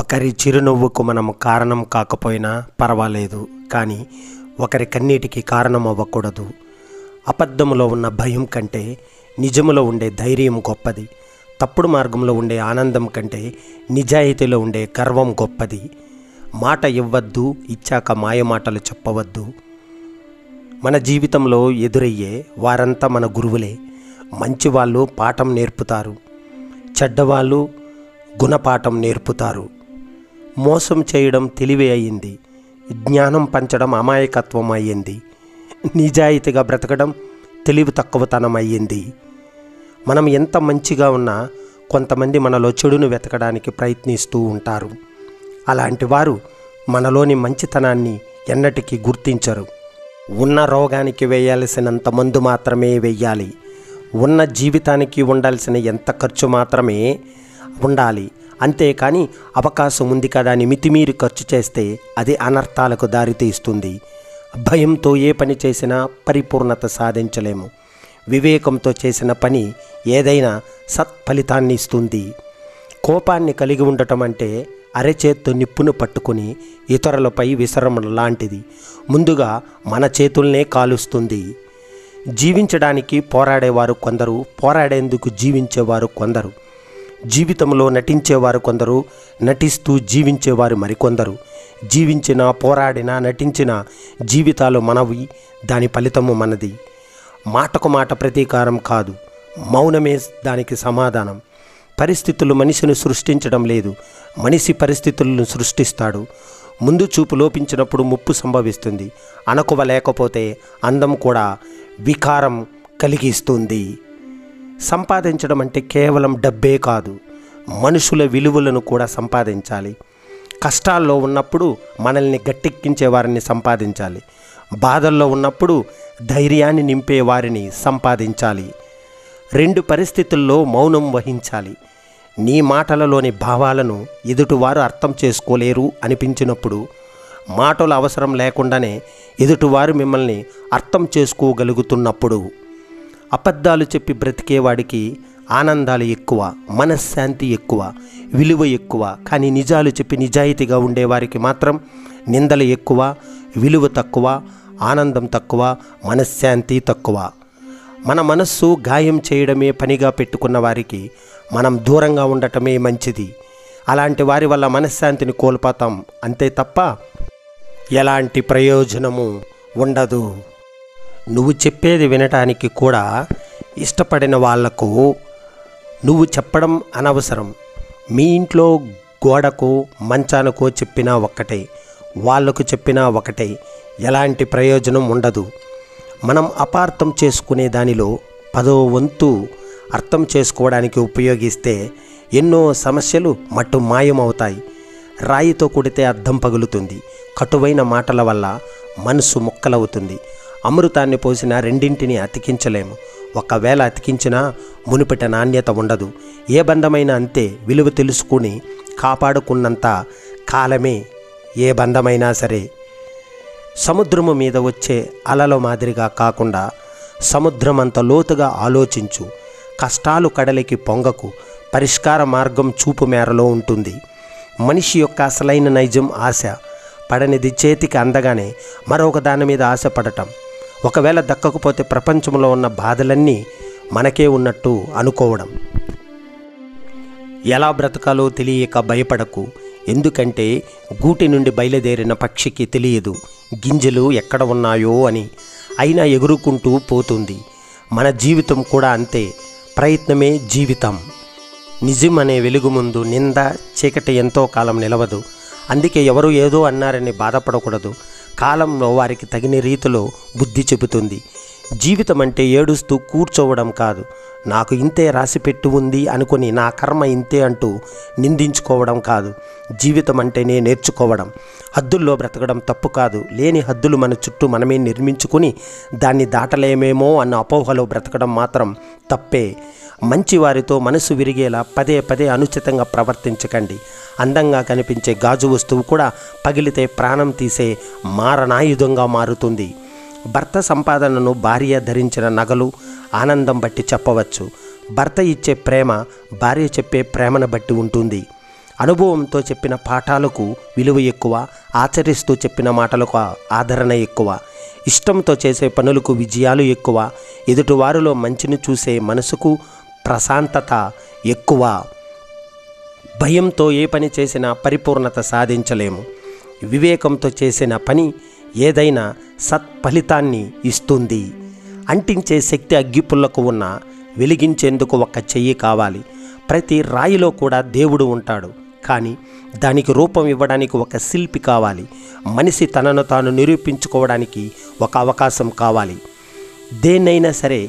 ఒకరి చిరునవ్వుకు మనం కారణం కాకపోయినా పర్వాలేదు, కానీ ఒకరి కన్నీటికి కారణం అవ్వకూడదు. అబద్ధములో ఉన్న భయం కంటే నిజములో ఉండే ధైర్యం గొప్పది. తప్పుడు మార్గంలో ఉండే ఆనందం కంటే నిజాయితీలో ఉండే గర్వం గొప్పది. మాట ఇవ్వద్దు, ఇచ్చాక మాయమాటలు చెప్పవద్దు. మన జీవితంలో ఎదురయ్యే వారంతా మన గురువులే. మంచివాళ్ళు పాఠం నేర్పుతారు, చెడ్డవాళ్ళు గుణపాఠం నేర్పుతారు. మోసం చేయడం తెలివి అయ్యింది, జ్ఞానం పంచడం అమాయకత్వం అయ్యింది. నిజాయితీగా బ్రతకడం తెలివి తక్కువతనం అయ్యింది. మనం ఎంత మంచిగా ఉన్నా కొంతమంది మనలో చెడును వెతకడానికి ప్రయత్నిస్తూ ఉంటారు. అలాంటి వారు మనలోని మంచితనాన్ని ఎన్నటికీ గుర్తించరు. ఉన్న రోగానికి వేయాల్సినంత మందు మాత్రమే వేయాలి. ఉన్న జీవితానికి ఉండాల్సిన ఎంత ఖర్చు మాత్రమే ఉండాలి. అంతేకాని అవకాశం ఉంది కదా అని మితిమీరి ఖర్చు చేస్తే అది అనర్థాలకు దారితీస్తుంది. భయంతో ఏ పని చేసినా పరిపూర్ణత సాధించలేము. వివేకంతో చేసిన పని ఏదైనా సత్ఫలితాన్ని ఇస్తుంది. కోపాన్ని కలిగి ఉండటం అంటే అరచేత్తో నిప్పును పట్టుకుని ఇతరులపై విసరడం లాంటిది. ముందుగా మన చేతుల్నే కాలుస్తుంది. జీవించడానికి పోరాడేవారు కొందరు, పోరాడేందుకు జీవించేవారు కొందరు. జీవితంలో నటించేవారు కొందరు, నటిస్తూ జీవించేవారు మరికొందరు. జీవించిన, పోరాడిన, నటించిన జీవితాలు మనవి, దాని ఫలితము మనది. మాటకు మాట ప్రతీకారం కాదు, మౌనమే దానికి సమాధానం. పరిస్థితులు మనిషిని సృష్టించడం లేదు, మనిషి పరిస్థితులను సృష్టిస్తాడు. ముందు చూపు లోపించినప్పుడు ముప్పు సంభవిస్తుంది. అణకువ లేకపోతే అందం కూడా వికారం కలిగిస్తుంది. సంపాదించడం అంటే కేవలం డబ్బే కాదు, మనుషుల విలువలను కూడా సంపాదించాలి. కష్టాల్లో ఉన్నప్పుడు మనల్ని గట్టెక్కించే వారిని సంపాదించాలి. బాధల్లో ఉన్నప్పుడు ధైర్యాన్ని నింపే వారిని సంపాదించాలి. రెండు పరిస్థితుల్లో మౌనం వహించాలి. నీ మాటలలోని భావాలను ఎదుటివారు అర్థం చేసుకోలేరు అనిపించినప్పుడు, మాటల అవసరం లేకుండానే ఎదుటివారు మిమ్మల్ని అర్థం చేసుకోగలుగుతున్నప్పుడు. అబద్ధాలు చెప్పి బ్రతికేవాడికి ఆనందాలు ఎక్కువ, మనశ్శాంతి ఎక్కువ, విలువ ఎక్కువ. కానీ నిజాలు చెప్పి నిజాయితీగా ఉండేవారికి మాత్రం నిందలు ఎక్కువ, విలువ తక్కువ, ఆనందం తక్కువ, మనశ్శాంతి తక్కువ. మన మనస్సు గాయం చేయడమే పనిగా పెట్టుకున్న వారికి మనం దూరంగా ఉండటమే మంచిది. అలాంటి వారి వల్ల మనశ్శాంతిని కోల్పోతాం, అంతే తప్ప ఎలాంటి ప్రయోజనము ఉండదు. నువ్వు చెప్పేది వినటానికి కూడా ఇష్టపడిన వాళ్లకు నువ్వు చెప్పడం అనవసరం. మీ ఇంట్లో గోడకు, మంచానికో చెప్పినా ఒక్కటే, వాళ్లకు చెప్పినా ఒకటే. ఎలాంటి ప్రయోజనం ఉండదు. మనం అపార్థం చేసుకునే దానిలో 10వ వంతు అర్థం చేసుకోవడానికి ఉపయోగిస్తే ఎన్నో సమస్యలు మట్టు మాయమవుతాయి. రాయితో కొడితే అద్దం పగులుతుంది. కటువైన మాటల వల్ల మనసు ముక్కలవుతుంది. అమృతాన్ని పోసిన రెండింటిని అతికించలేము. ఒకవేళ అతికించినా మునుపటి నాణ్యత ఉండదు. ఏ బంధమైనా అంతే. విలువ తెలుసుకుని కాపాడుకున్నంత కాలమే ఏ బంధమైనా సరే. సముద్రము మీద వచ్చే అలల మాదిరిగా కాకుండా సముద్రమంత లోతుగా ఆలోచించు. కష్టాలు కడలికి పొంగకు. పరిష్కార మార్గం చూపు మేరలో ఉంటుంది. మనిషి యొక్క అసలైన నైజం ఆశ. పడనిది చేతికి అందగానే మరొక దాని మీద ఆశపడటం. ఒకవేళ దక్కకపోతే ప్రపంచంలో ఉన్న బాధలన్నీ మనకే ఉన్నట్టు అనుకోవడం. ఎలా బ్రతకాలో తెలియక భయపడకు. ఎందుకంటే గూటి నుండి బయలుదేరిన పక్షికి తెలియదు గింజలు ఎక్కడ ఉన్నాయో అని. అయినా ఎగురుకుంటూ పోతుంది. మన జీవితం కూడా అంతే. ప్రయత్నమే జీవితం. నిజం అనే వెలుగు ముందు నింద, చీకటి ఎంతో కాలం నిలవదు. అందుకే ఎవరు ఏదో అన్నారని బాధపడకూడదు. కాలంలో వారికి తగిన రీతిలో బుద్ధి చెబుతుంది. జీవితం అంటే ఏడుస్తూ కూర్చోవడం కాదు. నాకు ఇంతే రాసిపెట్టి ఉంది అనుకుని నా కర్మ ఇంతే అంటూ నిందించుకోవడం కాదు. జీవితం అంటేనే నేర్చుకోవడం. హద్దుల్లో బ్రతకడం తప్పు కాదు. లేని హద్దులు మన చుట్టూ మనమే నిర్మించుకుని దాన్ని దాటలేమేమో అన్న అపోహలో బ్రతకడం మాత్రం తప్పే. మంచివారితో మనసు విరిగేలా పదే పదే అనుచితంగా ప్రవర్తించకండి. అందంగా కనిపించే గాజు వస్తువు కూడా పగిలితే ప్రాణం తీసే మారణాయుధంగా మారుతుంది. భర్త సంపాదనను భార్య ధరించిన నగలు, ఆనందం బట్టి చెప్పవచ్చు. భర్త ఇచ్చే ప్రేమ భార్య చెప్పే ప్రేమను బట్టి ఉంటుంది. అనుభవంతో చెప్పిన పాఠాలకు విలువ ఎక్కువ, ఆచరిస్తూ చెప్పిన మాటలకు ఆదరణ ఎక్కువ. ఇష్టంతో చేసే పనులకు విజయాలు ఎక్కువ, ఎదుటివారిలో మంచిని చూసే మనసుకు ప్రశాంతత ఎక్కువ. భయంతో ఏ పని చేసినా పరిపూర్ణత సాధించలేము. వివేకంతో చేసిన పని ఏదైనా సత్ఫలితాన్ని ఇస్తుంది. అంటించే శక్తి అగ్గిపుల్లకు ఉన్న వెలిగించేందుకు ఒక చెయ్యి కావాలి. ప్రతి రాయిలో కూడా దేవుడు ఉంటాడు, కానీ దానికి రూపం ఇవ్వడానికి ఒక శిల్పి కావాలి. మనిషి తనను తాను నిరూపించుకోవడానికి ఒక అవకాశం కావాలి. దేన్నైనా సరే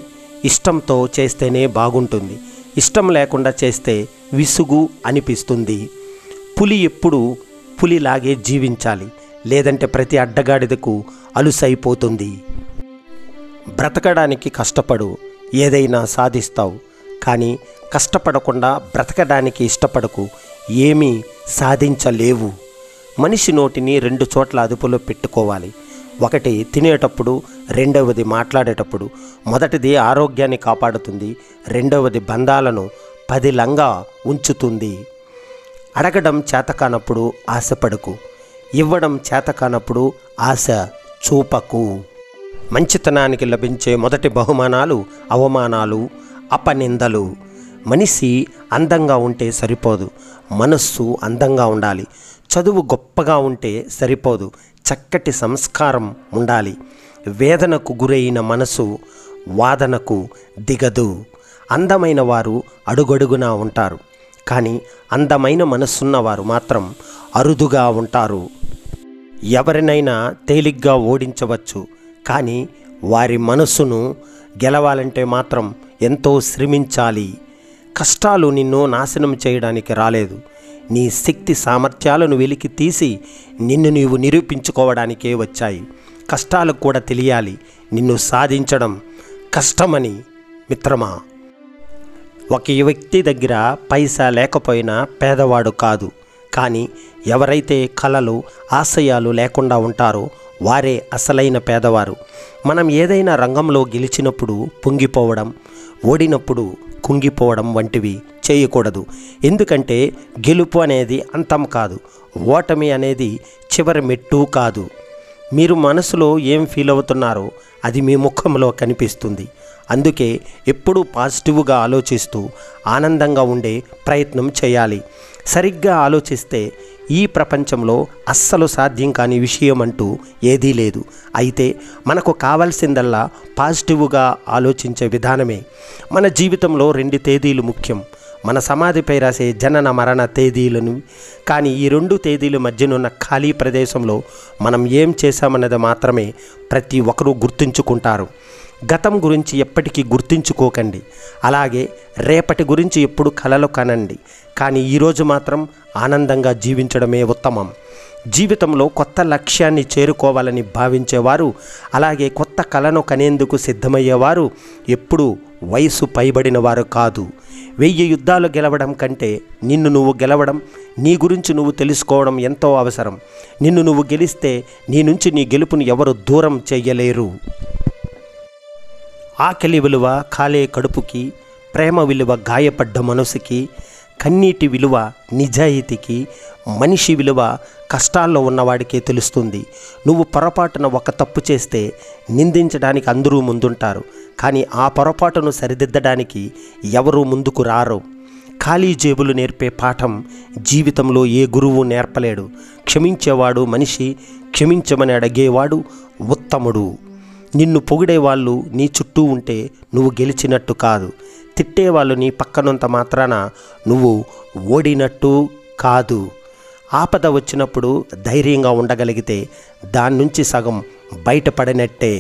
ఇష్టంతో చేస్తేనే బాగుంటుంది. ఇష్టం లేకుండా చేస్తే విసుగు అనిపిస్తుంది. పులి ఎప్పుడు పులిలాగే జీవించాలి, లేదంటే ప్రతి అడ్డగాడిదకు అలుసైపోతుంది. బ్రతకడానికి కష్టపడు, ఏదైనా సాధిస్తావు. కానీ కష్టపడకుండా బ్రతకడానికి ఇష్టపడకు, ఏమీ సాధించలేవు. మనిషి నోటిని 2 చోట్ల అదుపులో పెట్టుకోవాలి. ఒకటి తినేటప్పుడు, రెండవది మాట్లాడేటప్పుడు. మొదటిది ఆరోగ్యాన్ని కాపాడుతుంది, రెండవది బంధాలను పదిలంగా ఉంచుతుంది. అడగడం చేతకానప్పుడు ఆశపడకు, ఇవ్వడం చేతకానప్పుడు ఆశ చూపకు. మంచితనానికి లభించే మొదటి బహుమానాలు అవమానాలు, అపనిందలు. మనిషి అందంగా ఉంటే సరిపోదు, మనస్సు అందంగా ఉండాలి. చదువు గొప్పగా ఉంటే సరిపోదు, చక్కటి సంస్కారం ఉండాలి. వేదనకు గురైన మనసు వాదనకు దిగదు. అందమైన వారు అడుగడుగునా ఉంటారు, కానీ అందమైన మనస్సున్నవారు మాత్రం అరుదుగా ఉంటారు. ఎవరినైనా తేలిగ్గా ఓడించవచ్చు, కానీ వారి మనస్సును గెలవాలంటే మాత్రం ఎంతో శ్రమించాలి. కష్టాలు నిన్ను నాశనం చేయడానికి రాలేదు, నీ శక్తి సామర్థ్యాలను వెలికి తీసి నిన్ను నీవు నిరూపించుకోవడానికే వచ్చాయి. కష్టాలకు కూడా తెలియాలి నిన్ను సాధించడం కష్టమని. మిత్రమా, ఒక వ్యక్తి దగ్గర పైసా లేకపోయినా పేదవాడు కాదు, కానీ ఎవరైతే కలలు ఆశయాలు లేకుండా ఉంటారో వారే అసలైన పేదవారు. మనం ఏదైనా రంగంలో గెలిచినప్పుడు పొంగిపోవడం, ఓడినప్పుడు కుంగిపోవడం వంటివి చేయకూడదు. ఎందుకంటే గెలుపు అనేది అంతం కాదు, ఓటమి అనేది చివరి మెట్టు కాదు. మీరు మనసులో ఏం ఫీల్ అవుతున్నారో అది మీ ముఖంలో కనిపిస్తుంది. అందుకే ఎప్పుడూ పాజిటివ్గా ఆలోచిస్తూ ఆనందంగా ఉండే ప్రయత్నం చేయాలి. సరిగ్గా ఆలోచిస్తే ఈ ప్రపంచంలో అస్సలు సాధ్యం కాని విషయం అంటూ ఏదీ లేదు. అయితే మనకు కావాల్సిందల్లా పాజిటివ్గా ఆలోచించే విధానమే. మన జీవితంలో 2 తేదీలు ముఖ్యం, మన సమాధిపై రాసే జనన మరణ తేదీలను. కానీ ఈ 2 తేదీల మధ్యనున్న ఖాళీ ప్రదేశంలో మనం ఏం చేశామన్నది మాత్రమే ప్రతి ఒక్కరూ గుర్తుంచుకుంటారు. గతం గురించి ఎప్పటికీ గుర్తుంచుకోకండి, అలాగే రేపటి గురించి ఎప్పుడు కలలు కనండి. కానీ ఈరోజు మాత్రం ఆనందంగా జీవించడమే ఉత్తమం. జీవితంలో కొత్త లక్ష్యాన్ని చేరుకోవాలని భావించేవారు, అలాగే కొత్త కలను కనేందుకు సిద్ధమయ్యేవారు ఎప్పుడూ వయసు పైబడిన వారు కాదు. 1000 యుద్ధాలు గెలవడం కంటే నిన్ను నువ్వు గెలవడం, నీ గురించి నువ్వు తెలుసుకోవడం ఎంతో అవసరం. నిన్ను నువ్వు గెలిస్తే నీ నుంచి నీ గెలుపుని ఎవరు దూరం చెయ్యలేరు. ఆకలి విలువ కాలే కడుపుకి, ప్రేమ విలువ గాయపడ్డ మనసుకి, కన్నీటి విలువ నిజాయితీకి, మనిషి విలువ కష్టాల్లో ఉన్నవాడికే తెలుస్తుంది. నువ్వు పొరపాటున ఒక తప్పు చేస్తే నిందించడానికి అందరూ ముందుంటారు, కానీ ఆ పొరపాటును సరిదిద్దడానికి ఎవరూ ముందుకు రారు. ఖాళీ జేబులు నేర్పే పాఠం జీవితంలో ఏ గురువు నేర్పలేడు. క్షమించేవాడు మనిషి, క్షమించమని అడిగేవాడు ఉత్తముడు. నిన్ను పొగిడేవాళ్ళు నీ చుట్టూ ఉంటే నువ్వు గెలిచినట్టు కాదు, తిట్టేవాళ్ళు నీ పక్కనంత మాత్రాన నువ్వు ఓడినట్టు కాదు. ఆపద వచ్చినప్పుడు ధైర్యంగా ఉండగలిగితే దాని నుంచి సగం బయటపడినట్టే.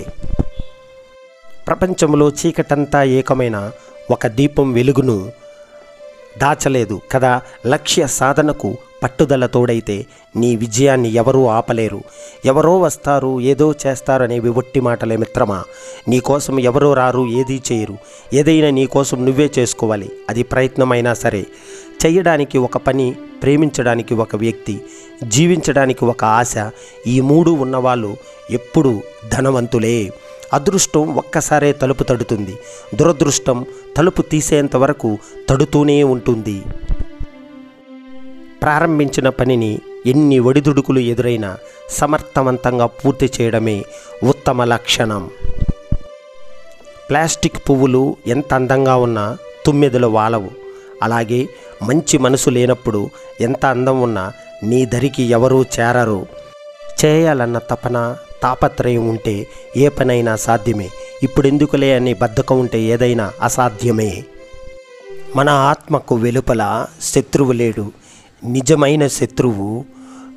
ప్రపంచంలో చీకటంతా ఏకమైన ఒక దీపం వెలుగును దాచలేదు కదా. లక్ష్య సాధనకు పట్టుదల తోడైతే నీ విజయాన్ని ఎవరూ ఆపలేరు. ఎవరో వస్తారు, ఏదో చేస్తారు అనేవి ఒట్టి మాటలే మిత్రమా. నీకోసం ఎవరో రారు, ఏదీ చేయరు. ఏదైనా నీకోసం నువ్వే చేసుకోవాలి. అది ప్రయత్నమైనా సరే. చేయడానికి ఒక పని, ప్రేమించడానికి ఒక వ్యక్తి, జీవించడానికి ఒక ఆశ, ఈ 3 ఉన్నవాళ్ళు ఎప్పుడూ ధనవంతులే. అదృష్టం ఒక్కసారే తలుపు తడుతుంది, దురదృష్టం తలుపు తీసేంత వరకు తడుతూనే ఉంటుంది. ప్రారంభించిన పనిని ఎన్ని ఒడిదుడుకులు ఎదురైనా సమర్థవంతంగా పూర్తి చేయడమే ఉత్తమ లక్షణం. ప్లాస్టిక్ పువ్వులు ఎంత అందంగా ఉన్నా తుమ్మెదలు వాలవు. అలాగే మంచి మనసు లేనప్పుడు ఎంత అందం ఉన్నా నీ దరికి ఎవరూ చేరరు. చేయాలన్న తపన తాపత్రయం ఉంటే ఏ పనైనా సాధ్యమే. ఇప్పుడెందుకులే అని బద్ధకం ఉంటే ఏదైనా అసాధ్యమే. మన ఆత్మకు వెలుపల శత్రువు లేడు. నిజమైన శత్రువు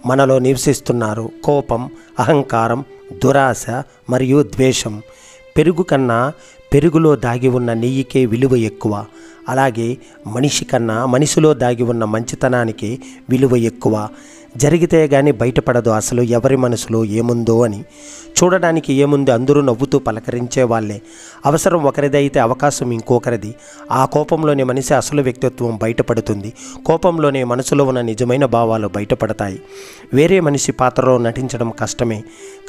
మనలో నివసిస్తున్నారు. కోపం, అహంకారం, దురాశ మరియు ద్వేషం. పెరుగు కన్నా పెరుగులో దాగి ఉన్న నెయ్యికే విలువ ఎక్కువ. అలాగే మనిషి కన్నా మనిషిలో దాగి ఉన్న మంచితనానికి విలువ ఎక్కువ. జరిగితే గాని బయటపడదు అసలు ఎవరి మనసులో ఏముందో అని. చూడడానికి ఏముంది, అందరూ నవ్వుతూ పలకరించే వాళ్ళే. అవసరం ఒకరిదైతే అవకాశం ఇంకొకరిది. ఆ కోపంలోనే మనిషి అసలు వ్యక్తిత్వం బయటపడుతుంది. కోపంలోనే మనసులో ఉన్న నిజమైన భావాలు బయటపడతాయి. వేరే మనిషి పాత్రలో నటించడం కష్టమే,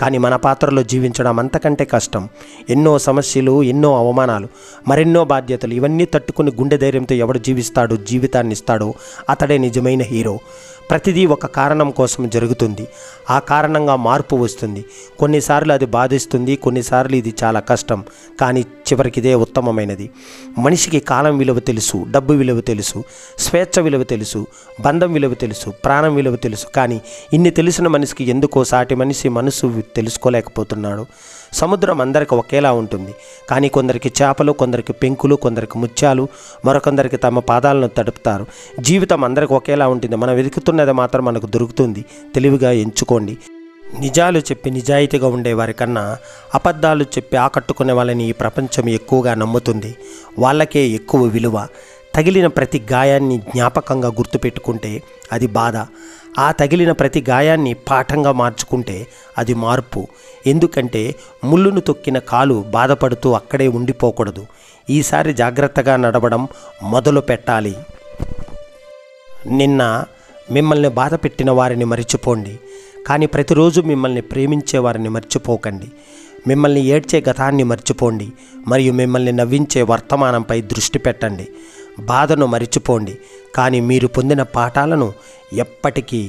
కానీ మన పాత్రలో జీవించడం అంతకంటే కష్టం. ఎన్నో సమస్యలు, ఎన్నో అవమానాలు, మరెన్నో బాధ్యతలు, ఇవన్నీ తట్టుకుని గుండె ధైర్యంతో ఎవడు జీవిస్తాడో, జీవితాన్ని ఇస్తాడో అతడే నిజమైన హీరో. ప్రతిదీ ఒక కారణం కోసం జరుగుతుంది. ఆ కారణంగా మార్పు వస్తుంది. కొన్నిసార్లు అది బాధిస్తుంది, కొన్నిసార్లు ఇది చాలా కష్టం, కానీ చివరికి ఇదే ఉత్తమమైనది. మనిషికి కాలం విలువ తెలుసు, డబ్బు విలువ తెలుసు, స్వేచ్ఛ విలువ తెలుసు, బంధం విలువ తెలుసు, ప్రాణం విలువ తెలుసు. కానీ ఇన్ని తెలిసిన మనిషికి ఎందుకో సాటి మనిషి మనసు తెలుసుకోలేకపోతున్నాడు. సముద్రం అందరికి ఒకేలా ఉంటుంది, కానీ కొందరికి చేపలు, కొందరికి పెంకులు, కొందరికి ముత్యాలు, మరికొందరికి తమ పాదాలను తడుపుతారు. జీవితం అందరికి ఒకేలా ఉంటుంది. మనం వెతుకుతున్నది మాత్రం మనకు దొరుకుతుంది. తెలివిగా ఎంచుకోండి. నిజాలు చెప్పి నిజాయితీగా ఉండేవారి కన్నా అబద్ధాలు చెప్పి ఆకట్టుకునే వాళ్ళని ఈ ప్రపంచం ఎక్కువగా నమ్ముతుంది. వాళ్ళకే ఎక్కువ విలువ. తగిలిన ప్రతి గాయాన్ని జ్ఞాపకంగా గుర్తుపెట్టుకుంటే అది బాధ. ఆ తగిలిన ప్రతి గాయాన్ని పాఠంగా మార్చుకుంటే అది మార్పు. ఎందుకంటే ముళ్ళును తొక్కిన కాలు బాధపడుతూ అక్కడే ఉండిపోకూడదు. ఈసారి జాగ్రత్తగా నడవడం మొదలు పెట్టాలి. నిన్న మిమ్మల్ని బాధ పెట్టిన వారిని మర్చిపోండి, కానీ ప్రతిరోజు మిమ్మల్ని ప్రేమించే వారిని మర్చిపోకండి. మిమ్మల్ని ఏడ్చే గతాన్ని మర్చిపోండి, మరియు మిమ్మల్ని నవ్వించే వర్తమానంపై దృష్టి పెట్టండి. బాధను మరిచిపోండి, కానీ మీరు పొందిన పాఠాలను ఎప్పటికీ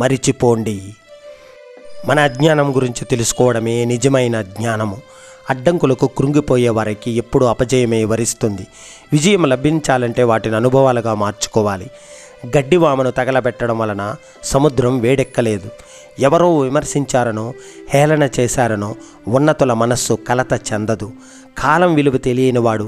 మరిచిపోండి. మన అజ్ఞానం గురించి తెలుసుకోవడమే నిజమైన జ్ఞానము. అడ్డంకులకు కృంగిపోయే వారికి ఎప్పుడూ అపజయమే వరిస్తుంది. విజయం లభించాలంటే వాటిని అనుభవాలుగా మార్చుకోవాలి. గడ్డివామను తగలబెట్టడం వలన సముద్రం వేడెక్కలేదు. ఎవరో విమర్శించారనో, హేళన చేశారనో ఉన్నతుల మనస్సు కలత చెందదు. కాలం విలువ తెలియనివాడు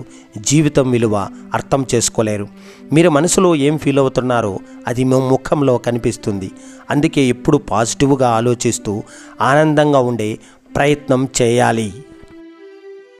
జీవితం విలువ అర్థం చేసుకోలేరు. మీరు మనసులో ఏం ఫీల్ అవుతున్నారో అది మీ ముఖంలో కనిపిస్తుంది. అందుకే ఎప్పుడు పాజిటివ్గా ఆలోచిస్తూ ఆనందంగా ఉండే ప్రయత్నం చేయాలి.